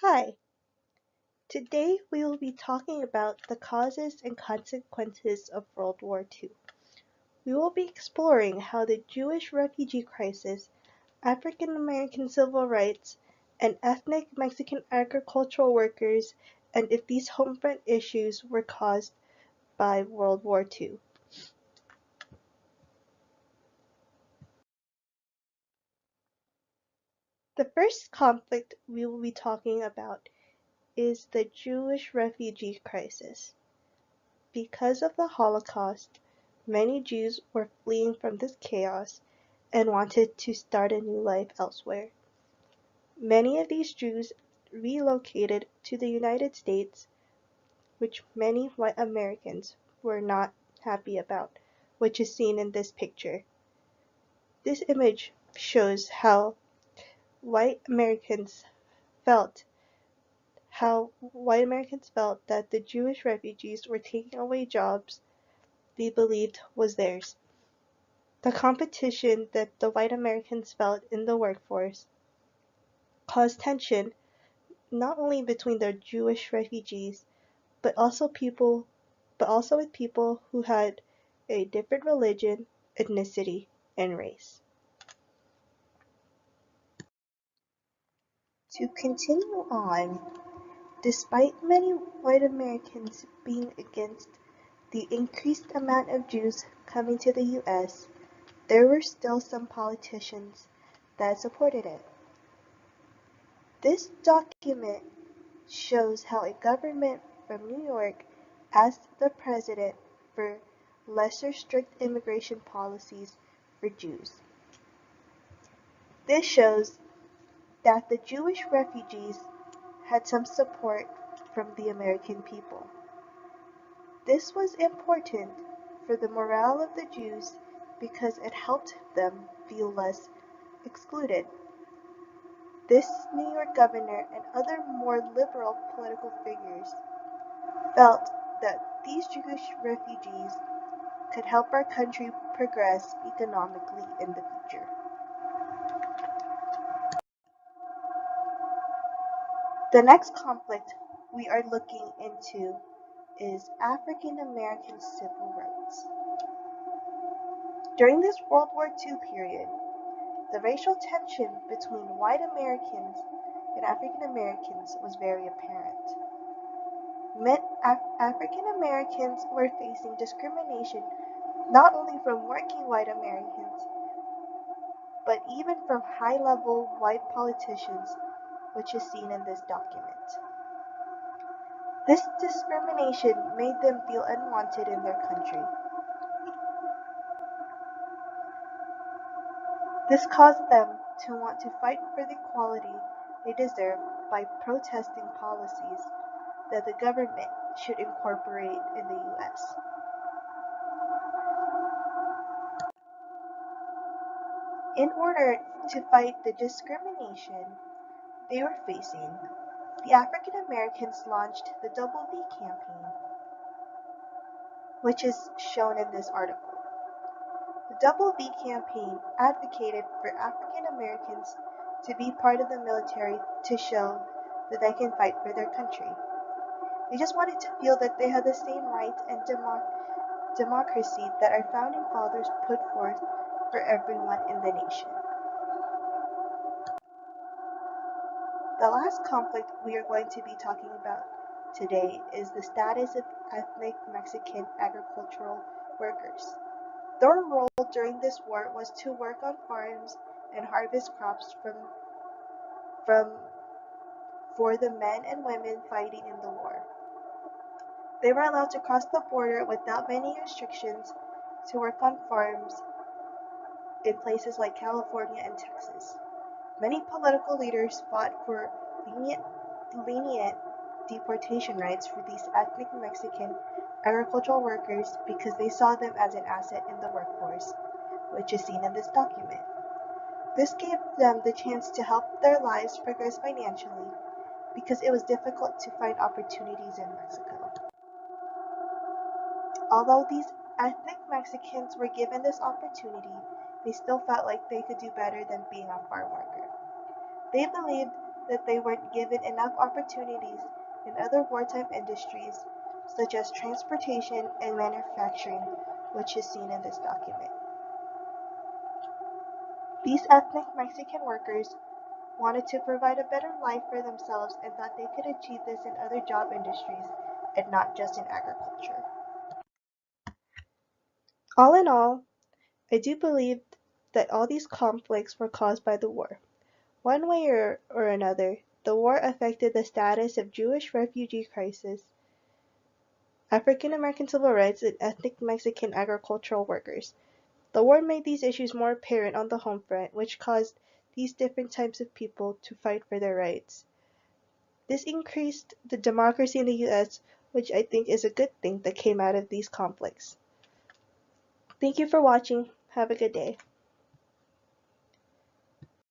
Hi, today we will be talking about the causes and consequences of World War II. We will be exploring how the Jewish refugee crisis, African American civil rights, and ethnic Mexican agricultural workers, and if these homefront issues were caused by World War II. The first conflict we will be talking about is the Jewish refugee crisis. Because of the Holocaust, many Jews were fleeing from this chaos and wanted to start a new life elsewhere. Many of these Jews relocated to the United States, which many white Americans were not happy about, which is seen in this picture. This image shows white Americans felt how white Americans felt that the Jewish refugees were taking away jobs they believed was theirs. The competition that the white Americans felt in the workforce caused tension not only between the Jewish refugees, but also with people who had a different religion, ethnicity, and race. To continue on, despite many white Americans being against the increased amount of Jews coming to the US, there were still some politicians that supported it. This document shows how a government from New York asked the president for lesser strict immigration policies for Jews. This shows that the Jewish refugees had some support from the American people. This was important for the morale of the Jews because it helped them feel less excluded. This New York governor and other more liberal political figures felt that these Jewish refugees could help our country progress economically in the future. The next conflict we are looking into is African American civil rights. During this World War II period, the racial tension between white Americans and African Americans was very apparent. African Americans were facing discrimination not only from working white Americans, but even from high-level white politicians, which is seen in this document. This discrimination made them feel unwanted in their country. This caused them to want to fight for the equality they deserve by protesting policies that the government should incorporate in the US. In order to fight the discrimination they were facing, the African Americans launched the Double V campaign, which is shown in this article. The Double V campaign advocated for African Americans to be part of the military to show that they can fight for their country. They just wanted to feel that they had the same rights and democracy that our founding fathers put forth for everyone in the nation. The last conflict we are going to be talking about today is the status of ethnic Mexican agricultural workers. Their role during this war was to work on farms and harvest crops from for the men and women fighting in the war. They were allowed to cross the border without many restrictions to work on farms in places like California and Texas. Many political leaders fought for lenient deportation rights for these ethnic Mexican agricultural workers because they saw them as an asset in the workforce, which is seen in this document. This gave them the chance to help their lives progress financially because it was difficult to find opportunities in Mexico. Although these ethnic Mexicans were given this opportunity, they still felt like they could do better than being a farm worker. They believed that they weren't given enough opportunities in other wartime industries, such as transportation and manufacturing, which is seen in this document. These ethnic Mexican workers wanted to provide a better life for themselves and thought they could achieve this in other job industries and not just in agriculture. All in all, I do believe that all these conflicts were caused by the war. One way or another, the war affected the status of Jewish refugee crisis, African American civil rights, and ethnic Mexican agricultural workers. The war made these issues more apparent on the home front, which caused these different types of people to fight for their rights. This increased the democracy in the US, which I think is a good thing that came out of these conflicts. Thank you for watching. Have a good day.